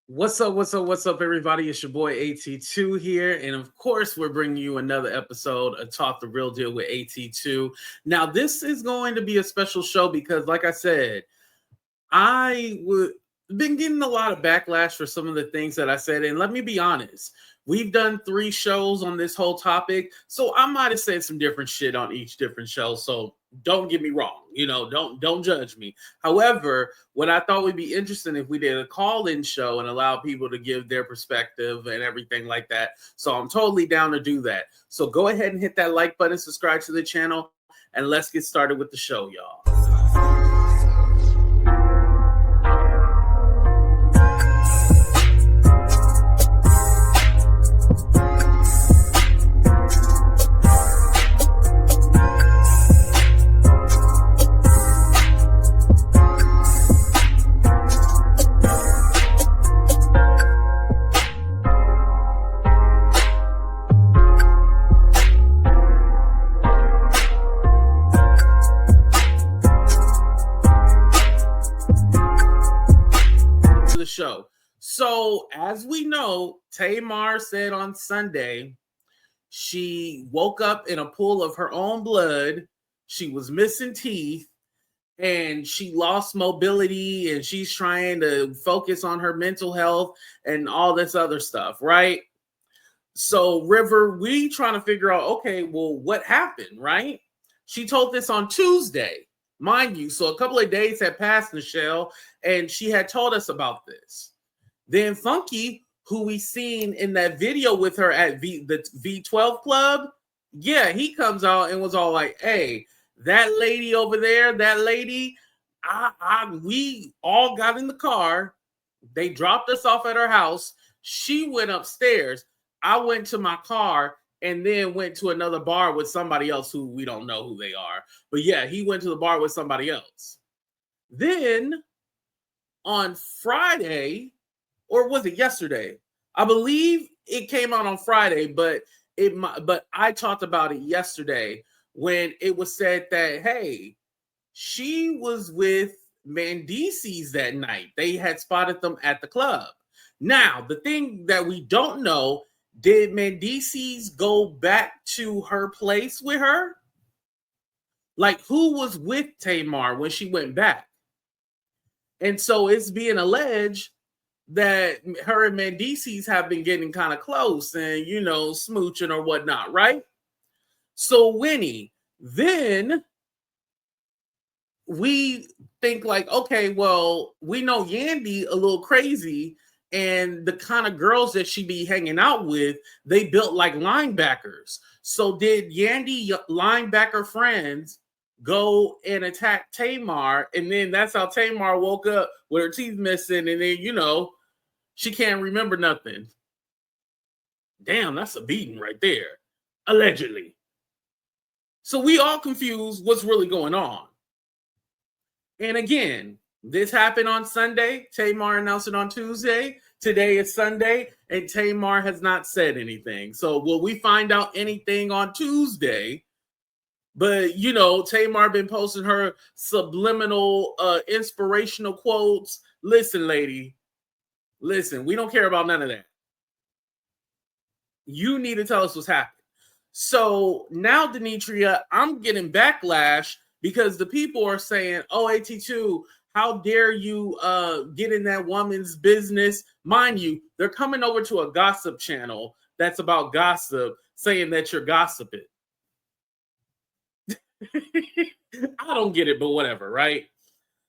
What's up? What's up? What's up, everybody? It's your boy AT2 here. And of course, we're bringing you another episode of Talk the Real Deal with AT2. Now, this is going to be a special show because, like I said, I would been getting a lot of backlash for some of the things that I said. And let me be honest, we've done 3 shows on this whole topic. So I might have said some different shit on each different show. So don't get me wrong. Don't judge me. However, what I thought would be interesting if we did a call-in show and allow people to give their perspective and everything like that. So I'm totally down to do that. So go ahead and hit that like button, subscribe to the channel, and let's get started with the show, y'all. Show. So, as we know, Tamar said on Sunday she woke up in a pool of her own blood. She was missing teeth and she lost mobility and she's trying to focus on her mental health and all this other stuff, right? So, River, we trying to figure out, okay, well, what happened, right? She told this on Tuesday, mind you. So a couple of days had passed, Michelle, and she had told us about this. Then Funky, who we seen in that video with her at the V12 Club, yeah, he comes out and was all like, hey, that lady over there, that lady, we all got in the car. They dropped us off at her house. She went upstairs. I went to my car and then went to another bar with somebody else who we don't know who they are. But yeah, he went to the bar with somebody else. Then on Friday, or was it yesterday? I believe it came out on Friday, but I talked about it yesterday when it was said that, hey, she was with Mendeecees that night. They had spotted them at the club. Now, the thing that we don't know, did Mendeecees go back to her place with her? Like, who was with Tamar when she went back? And so it's being alleged that her and Mendeecees have been getting kind of close and, smooching or whatnot, right? So, Winnie, then we think like, okay, well, we know Yandy a little crazy, and the kind of girls that she be hanging out with, they built like linebackers. So did Yandy linebacker friends go and attack Tamar, and then that's how Tamar woke up with her teeth missing, and then she can't remember nothing. Damn, that's a beating right there, allegedly. So we all confused what's really going on. And again, this happened on Sunday. Tamar announced it on Tuesday. Today is Sunday, and Tamar has not said anything. So will we find out anything on Tuesday? But, Tamar been posting her subliminal, inspirational quotes. Listen, lady. Listen, we don't care about none of that. You need to tell us what's happening. So now, Demetria, I'm getting backlash because the people are saying, oh, AT2, how dare you get in that woman's business? Mind you, they're coming over to a gossip channel that's about gossip, saying that you're gossiping. I don't get it, but whatever, right?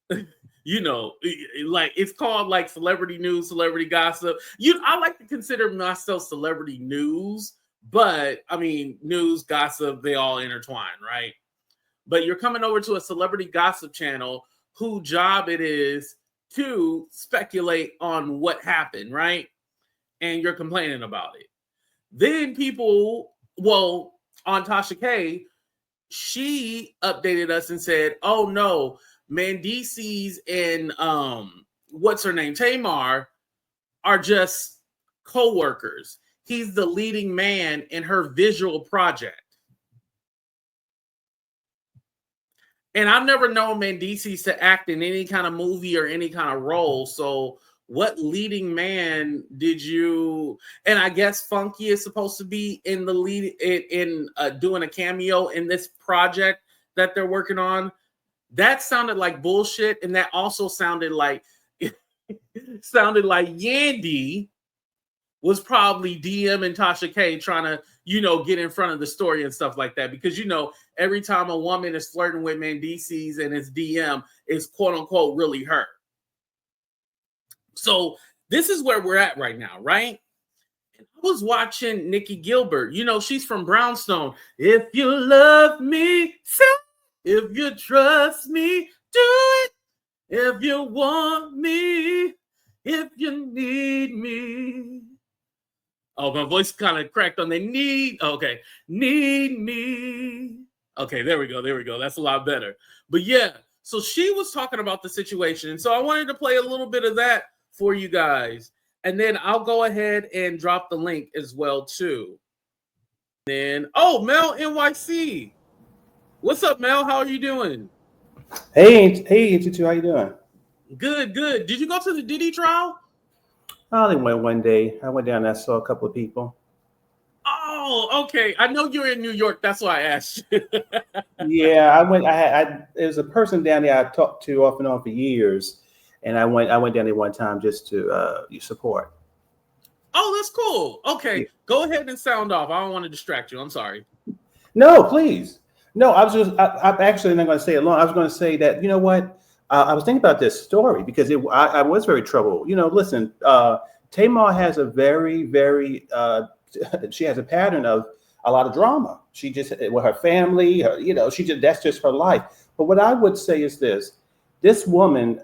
Like it's called like celebrity news, celebrity gossip. I like to consider myself celebrity news, but I mean, news, gossip, they all intertwine, right? But you're coming over to a celebrity gossip channel whose job it is to speculate on what happened, right? And you're complaining about it. Then people, on Tasha K, she updated us and said, oh no, Mendeecees and what's her name, Tamar, are just co-workers. He's the leading man in her visual project. And I've never known Mendeecees to act in any kind of movie or any kind of role. So what leading man did you? And I guess Funky is supposed to be in the lead in doing a cameo in this project that they're working on. That sounded like bullshit, and that also sounded like Yandy was probably DM and Tasha K trying to, get in front of the story and stuff like that. Because, every time a woman is flirting with Mendeecees and it's DM, it's quote unquote really her. So this is where we're at right now, right? And I was watching Nikki Gilbert. She's from Brownstone. If you love me, say. If you trust me, do it. If you want me, if you need me. Oh, my voice kind of cracked on the need. Okay. Need me. Okay, there we go. That's a lot better. But yeah, so she was talking about the situation. And so I wanted to play a little bit of that for you guys. And then I'll go ahead and drop the link as well, too. Then, Mel NYC. What's up, Mel? How are you doing? Hey, Tutu, how you doing? Good. Did you go to the Diddy trial? I only went one day. I went down and I saw a couple of people. Oh, okay. I know you're in New York. That's why I asked you. Yeah, I went. There's a person down there I talked to off and on for years, and I went down there one time just to support. Oh, that's cool. Okay, yeah. Go ahead and sound off. I don't want to distract you. I'm sorry. No, please. No, I'm actually not going to say it long. I was going to say that, you know what? I was thinking about this story because I was very troubled. Listen, Tamar has a very, very, she has a pattern of a lot of drama. She just, with her family, that's just her life. But what I would say is this woman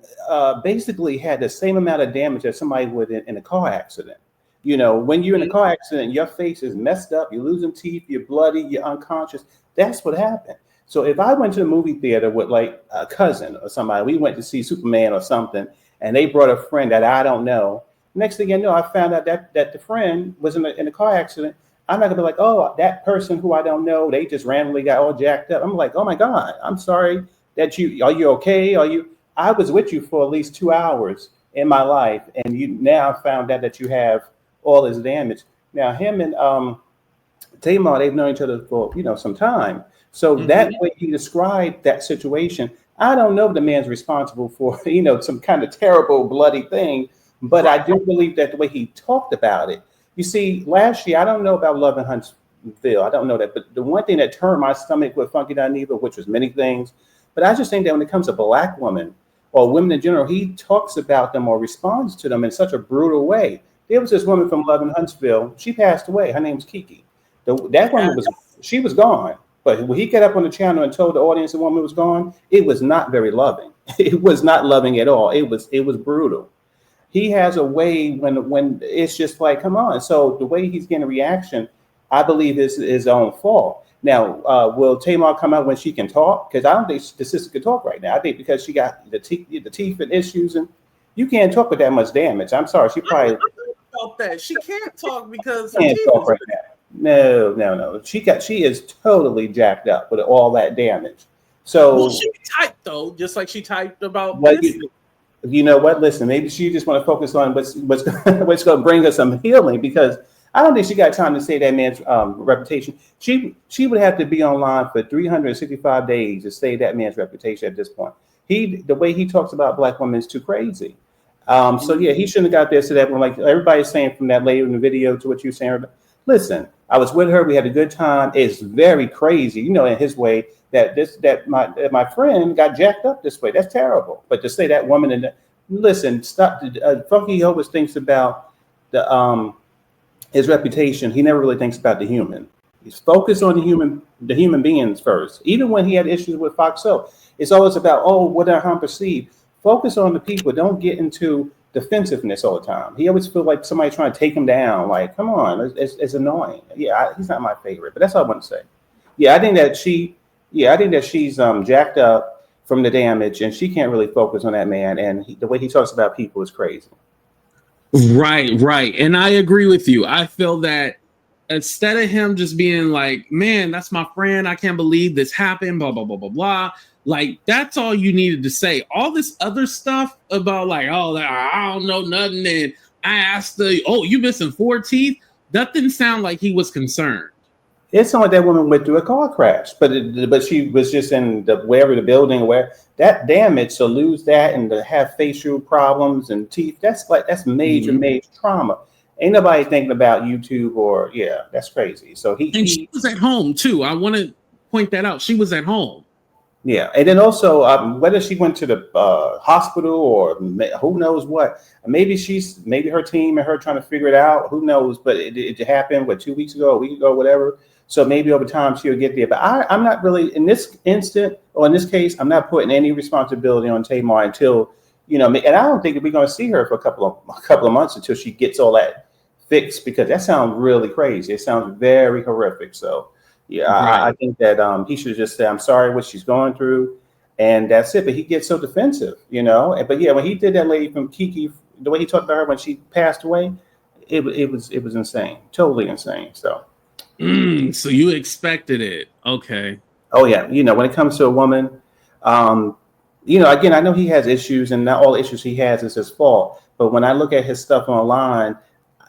basically had the same amount of damage as somebody would in a car accident. When you're in a car accident, your face is messed up, you're losing teeth, you're bloody, you're unconscious. That's what happened. So if I went to the movie theater with like a cousin or somebody, we went to see Superman or something, and they brought a friend that I don't know. Next thing you know, I found out that the friend was in a car accident. I'm not gonna be like, oh, that person who I don't know, they just randomly got all jacked up. I'm like, oh my God, I'm sorry are you okay? I was with you for at least 2 hours in my life, and you now found out that you have all this damage. Now him and Tamar, they've known each other for some time. So that way he described that situation. I don't know if the man's responsible for some kind of terrible bloody thing, but I do believe that the way he talked about it. You see, last year, I don't know about Love in Huntsville. I don't know that, but the one thing that turned my stomach with Funky Dineva, which was many things, but I just think that when it comes to Black women or women in general, he talks about them or responds to them in such a brutal way. There was this woman from Love in Huntsville. She passed away. Her name's Kiki. That woman was gone. But when he got up on the channel and told the audience the woman was gone, it was not very loving. It was not loving at all. It was brutal. He has a way when it's just like, come on. So the way he's getting a reaction, I believe is his own fault. Now, will Tamar come out when she can talk? Because I don't think the sister can talk right now. I think because she got the teeth and issues, and you can't talk with that much damage. I'm sorry. She probably about that. She can't talk because can't talk right now. No. She is totally jacked up with all that damage. So she typed though, just like she typed about this. You know what? Listen, maybe she just want to focus on what's going to bring her some healing, because I don't think she got time to save that man's reputation. She would have to be online for 365 days to save that man's reputation at this point. The way he talks about Black women is too crazy. So yeah, he shouldn't have got there to that one. Like everybody's saying from that lady in the video to what you're saying. Listen, I was with her. We had a good time. It's very crazy, in his way that my friend got jacked up this way. That's terrible. But to say that woman listen, stop. Funky always thinks about his reputation. He never really thinks about the human. He's focused on the human beings first. Even when he had issues with Foxo, it's always about what I'm perceived. Focus on the people. Don't get into defensiveness all the time. He always feels like somebody trying to take him down. Like, come on, it's annoying. Yeah, he's not my favorite, but that's all I want to say. Yeah, I think that she's jacked up from the damage, and she can't really focus on that man. And the way he talks about people is crazy. Right. And I agree with you. I feel that instead of him just being like, man, that's my friend, I can't believe this happened, blah blah blah blah blah. Like, that's all you needed to say. All this other stuff about like, oh, I don't know nothing, and I asked oh, you missing 4 teeth. That didn't sound like he was concerned. It sounded like that woman went through a car crash, but she was just in wherever the building where that damage to lose that and to have facial problems and teeth. That's major major trauma. Ain't nobody thinking about YouTube or that's crazy. So she was at home too. I want to point that out. She was at home. Yeah, and then also whether she went to the hospital or who knows what, maybe her team and her trying to figure it out. Who knows? But it happened 2 weeks ago, a week ago, whatever. So maybe over time she'll get there. But I'm not really in this instant or in this case. I'm not putting any responsibility on Tamar until and I don't think we're going to see her for a couple of months until she gets all that fixed, because that sounds really crazy. It sounds very horrific. So. Yeah, right. I think that he should just say, I'm sorry what she's going through, and that's it. But he gets so defensive, But yeah, when he did that lady from Kiki, the way he talked about her when she passed away, it was insane, totally insane. So, so you expected it, okay? Oh yeah, when it comes to a woman, again, I know he has issues, and not all issues he has is his fault. But when I look at his stuff online,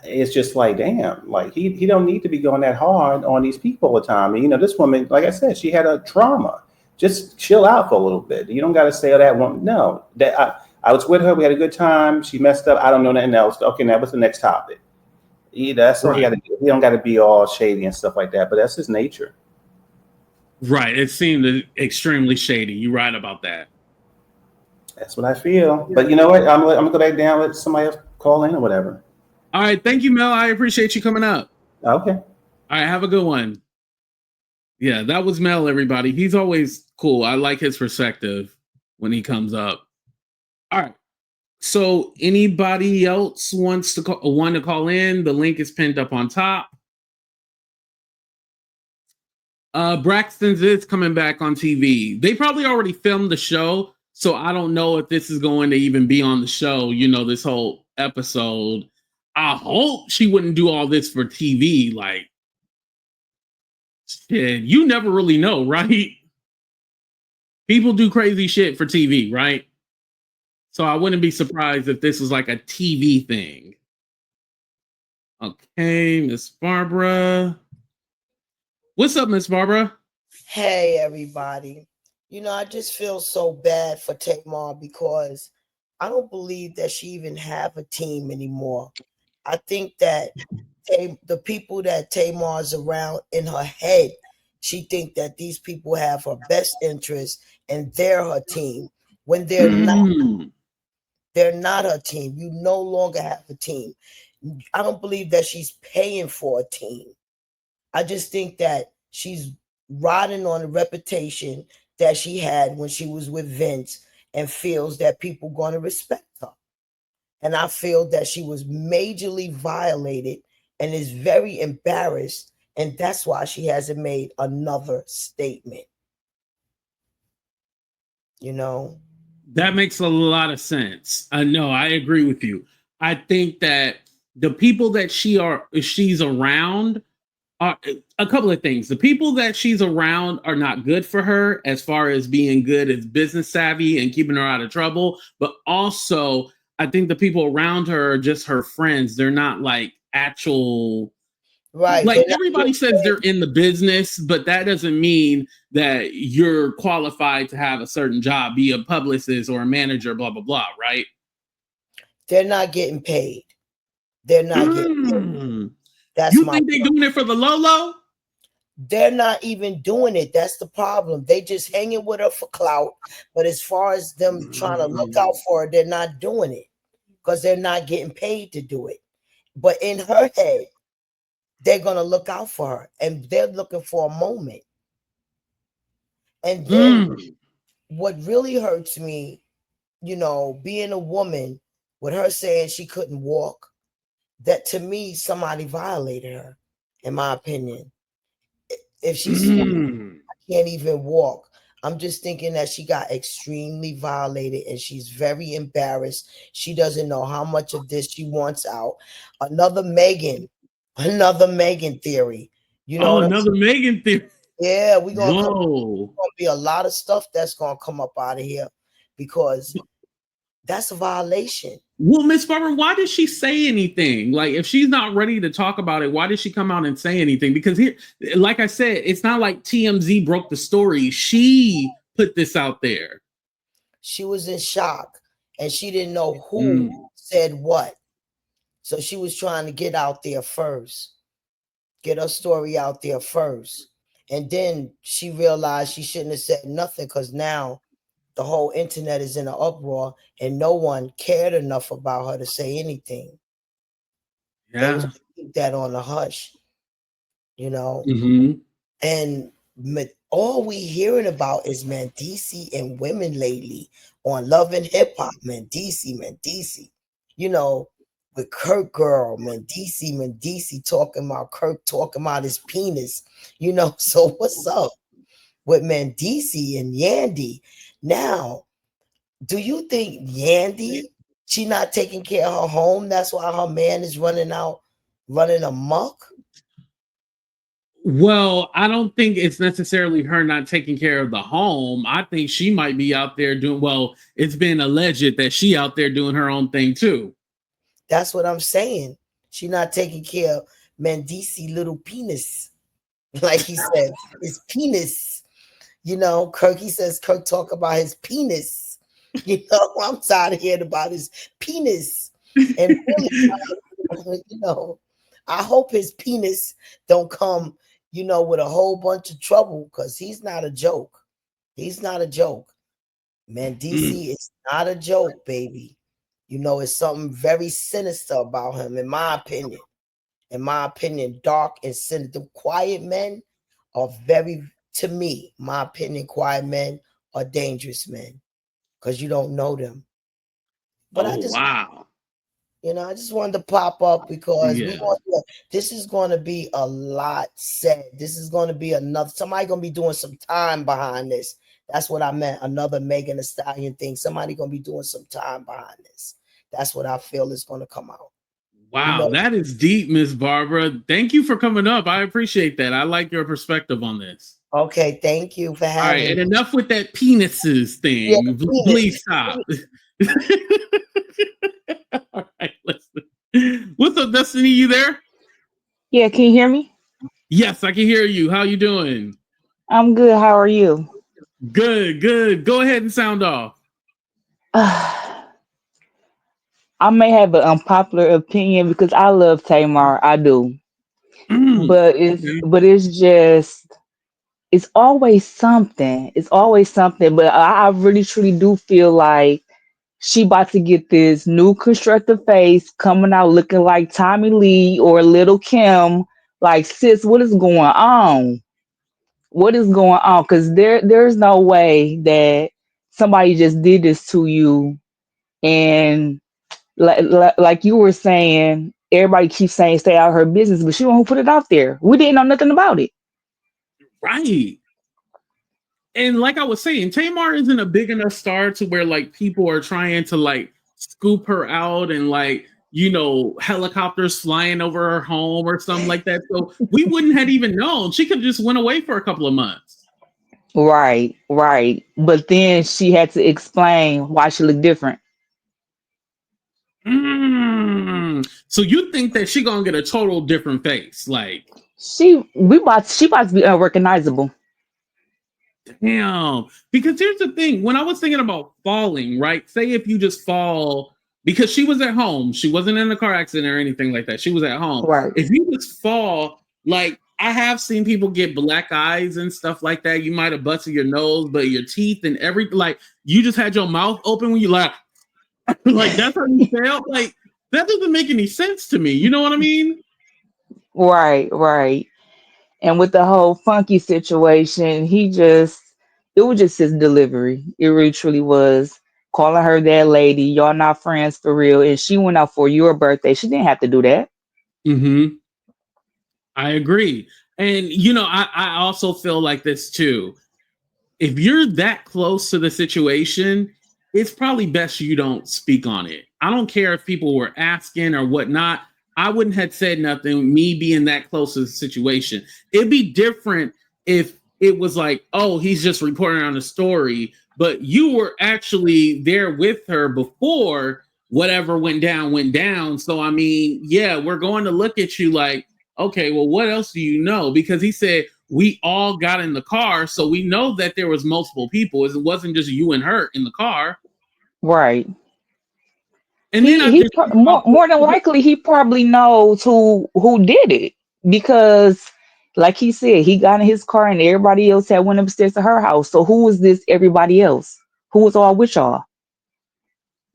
it's just like, damn, like he don't need to be going that hard on these people all the time. And, this woman, like I said, she had a trauma. Just chill out for a little bit. You don't got to say, oh, that one. No, that I was with her. We had a good time. She messed up. I don't know nothing else. Okay, now what's the next topic? That's what he got to do. He don't got to be all shady and stuff like that. But that's his nature. Right. It seemed extremely shady. You're right about that. That's what I feel. But you know what? I'm gonna go back down. Let somebody else call in or whatever. All right. Thank you, Mel. I appreciate you coming up. Okay. All right. Have a good one. Yeah, that was Mel, everybody. He's always cool. I like his perspective when he comes up. All right. So anybody else wants to call in? The link is pinned up on top. Braxton's is coming back on TV. They probably already filmed the show, so I don't know if this is going to even be on the show, this whole episode. I hope she wouldn't do all this for TV. Like, shit, you never really know, right? People do crazy shit for TV, right? So I wouldn't be surprised if this was like a TV thing. Okay, Miss Barbara. What's up, Miss Barbara? Hey, everybody. I just feel so bad for Tamar because I don't believe that she even have a team anymore. I think that the people that Tamar's around in her head, she think that these people have her best interest and they're her team. When they're not her team. You no longer have a team. I don't believe that she's paying for a team. I just think that she's riding on the reputation that she had when she was with Vince and feels that people going to respect her. And I feel that she was majorly violated and is very embarrassed. And that's why she hasn't made another statement. That makes a lot of sense. No, I agree with you. I think that the people that she's around are a couple of things. The people that she's around are not good for her as far as being good as business savvy and keeping her out of trouble. But also, I think the people around her are just her friends. They're not like actual. Right. Like everybody says they're in the business, but that doesn't mean that you're qualified to have a certain job, be a publicist or a manager, blah, blah, blah, right? They're not getting paid. They're not getting paid. That's you think they're doing it for the Lolo? They're not even doing it. That's the problem. They just hanging with her for clout. But as far as them trying to look out for her, they're not doing it because they're not getting paid to do it. But in her head, they're going to look out for her and they're looking for a moment. And then what really hurts me, being a woman with her saying she couldn't walk, that to me, somebody violated her, in my opinion. If she's I can't even walk. I'm just thinking that she got extremely violated and she's very embarrassed. She doesn't know how much of this she wants out. Another Megan Another Megan theory. You know Oh, what I'm another saying? Megan theory. Yeah, we're gonna Whoa. be a lot of stuff that's gonna come up out of here because that's a violation. Well, Miss Farmer, why did she say anything? Like, if she's not ready to talk about it, why did she come out and say anything? Because here, like I said, it's not like TMZ broke the story. She put this out there. She was in shock and she didn't know who said what. So she was trying to get out there first, get her story out there first. And then she realized she shouldn't have said nothing because now the whole internet is in an uproar and no one cared enough about her to say anything. They was Yeah. keep that on the hush, you know. Mm-hmm. And all we hearing about is Mendeecees and women lately on Love and Hip Hop. Mendeecees. You know, with Kirk girl, Mendeecees talking about Kirk talking about his penis. You know, so what's up with Mendeecees and Yandy? Now, do you think Yandy, she not taking care of her home? That's why her man is running amok? Well, I don't think it's necessarily her not taking care of the home. I think she might be out there doing, well, it's been alleged that she out there doing her own thing too. That's what I'm saying. She not taking care of Mendeecees little penis. Like he said, his penis. You know, he says Kirk talk about his penis. You know, I'm tired of hearing about his penis. And really, you know, I hope his penis don't come, you know, with a whole bunch of trouble because he's not a joke. He's not a joke. Mendeecees is not a joke, baby. You know, it's something very sinister about him, in my opinion. In my opinion, dark and sinister. The quiet men are very, to me, my opinion, quiet men are dangerous men because you don't know them. But Oh, wow. I just wanted to pop up because Yeah. this is going to be a lot said. This is going to be somebody going to be doing some time behind this. That's what I meant. Another Megan Thee Stallion thing. Somebody going to be doing some time behind this. That's what I feel is going to come out. Wow, that is deep, Miss Barbara. Thank you for coming up. I appreciate that. I like your perspective on this. Okay, thank you for having me. All right, and me. enough with that penises thing. Yeah, please stop. All right, listen. What's up, Destiny? You there? Yeah, can you hear me? Yes, I can hear you. How you doing? I'm good. How are you? Good, good. Go ahead and sound off. I may have an unpopular opinion because I love Tamar. I do. But it's always something. It's always something. But I really truly do feel like she about to get this new constructive face coming out looking like Tommy Lee or Little Kim. Like, sis, what is going on? What is going on? Because there's no way that somebody just did this to you. And like you were saying, everybody keeps saying stay out of her business, but she won't put it out there. We didn't know nothing about it. Right. And like I was saying, Tamar isn't a big enough star to where like people are trying to like scoop her out and like, helicopters flying over her home or something like that. So we wouldn't have even known. She could have just went away for a couple of months. Right. But then she had to explain why she looked different. So you think that she gonna get a total different face? Like she about to be unrecognizable. Damn. Because here's the thing. When I was thinking about falling, right? Say if you just fall because she was at home, she wasn't in a car accident or anything like that. She was at home. Right. If you just fall, like I have seen people get black eyes and stuff like that. You might have busted your nose, but your teeth and everything, like you just had your mouth open when you like that's how you felt. Like that doesn't make any sense to me. You know what I mean? Right. And with the whole funky situation, it was just his delivery. It really truly was. Calling her that lady, y'all not friends for real. And she went out for your birthday. She didn't have to do that. Mm-hmm. I agree. And I also feel like this too. If you're that close to the situation, it's probably best you don't speak on it. I don't care if people were asking or whatnot. I wouldn't have said nothing, me being that close to the situation. It'd be different if it was like, oh, he's just reporting on a story, but you were actually there with her before whatever went down went down. So I mean, yeah, we're going to look at you like, okay, well, what else do you know? Because he said we all got in the car, so we know that there was multiple people. It wasn't just you and her in the car. Right. And then I just More than likely he probably knows who did it, because like he said, he got in his car and everybody else had went upstairs to her house. So who was this everybody else? Who was all with y'all?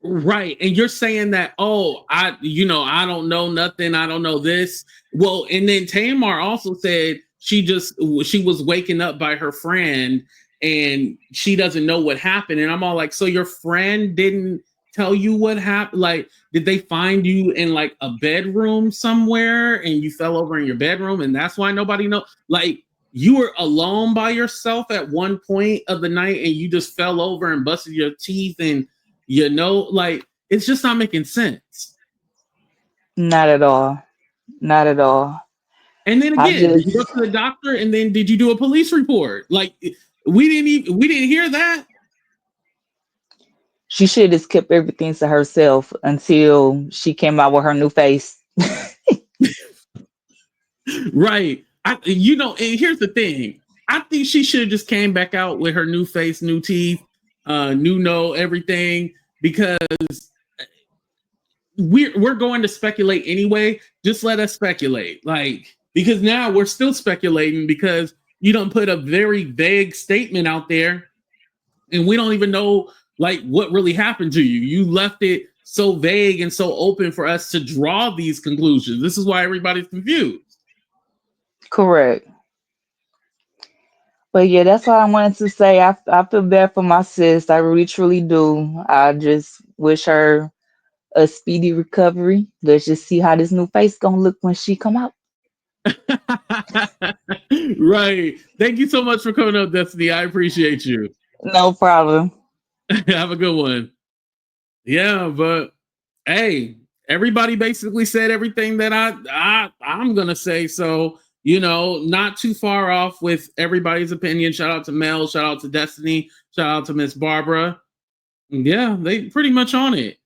right. And you're saying that, oh, I don't know nothing. I don't know this. Well, and then Tamar also said she was waking up by her friend and she doesn't know what happened. And I'm all like, so your friend didn't tell you what happened? Like, did they find you in like a bedroom somewhere and you fell over in your bedroom and that's why nobody know? Like, you were alone by yourself at one point of the night and you just fell over and busted your teeth and like, it's just not making sense. Not at all. Not at all. And then I again, did you go just to the doctor and then did you do a police report? Like, we didn't hear that. She should have kept everything to herself until she came out with her new face. Right. And here's the thing. I think she should have just came back out with her new face, new teeth, new everything, because we're going to speculate anyway. Just let us speculate. Like, because now we're still speculating because you don't put a very vague statement out there and we don't even know like what really happened to you. You left it so vague and so open for us to draw these conclusions. This is why everybody's confused. Correct. But yeah, that's all I wanted to say. I feel bad for my sis. I really truly do. I just wish her a speedy recovery. Let's just see how this new face gonna look when she come out. Right. Thank you so much for coming up, Destiny. I appreciate you. No problem. Have a good one. Yeah, but hey, everybody basically said everything that I'm gonna say. So, not too far off with everybody's opinion. Shout out to Mel, shout out to Destiny, shout out to Miss Barbara. Yeah, they pretty much on it.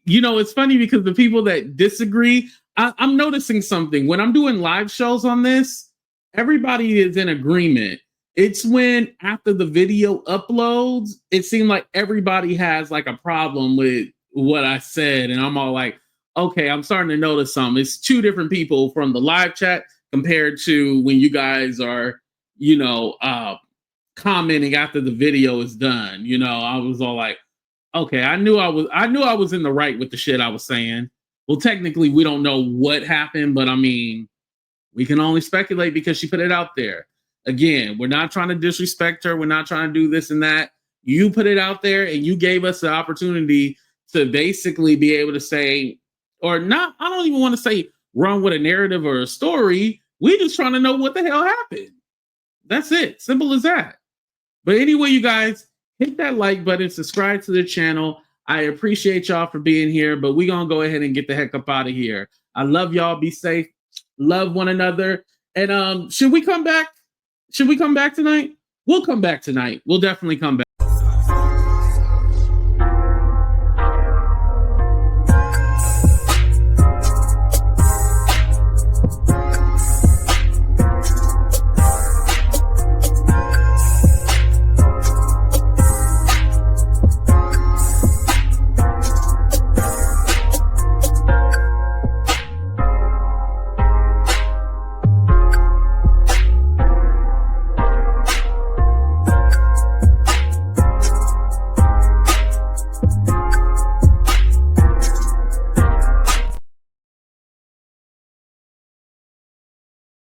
It's funny because the people that disagree, I'm noticing something. When I'm doing live shows on this, everybody is in agreement. It's when after the video uploads, it seemed like everybody has like a problem with what I said. And I'm all like, okay, I'm starting to notice something. It's two different people from the live chat compared to when you guys are, commenting after the video is done. I was all like, okay, I knew I was in the right with the shit I was saying. Well, technically, we don't know what happened, but I mean, we can only speculate because she put it out there. Again, we're not trying to disrespect her. We're not trying to do this and that. You put it out there and you gave us the opportunity to basically be able to say, or not, I don't even want to say run with a narrative or a story. We just trying to know what the hell happened. That's it. Simple as that. But anyway, you guys, hit that like button, subscribe to the channel. I appreciate y'all for being here, but we're going to go ahead and get the heck up out of here. I love y'all. Be safe. Love one another. And should we come back? Should we come back tonight? We'll come back tonight. We'll definitely come back.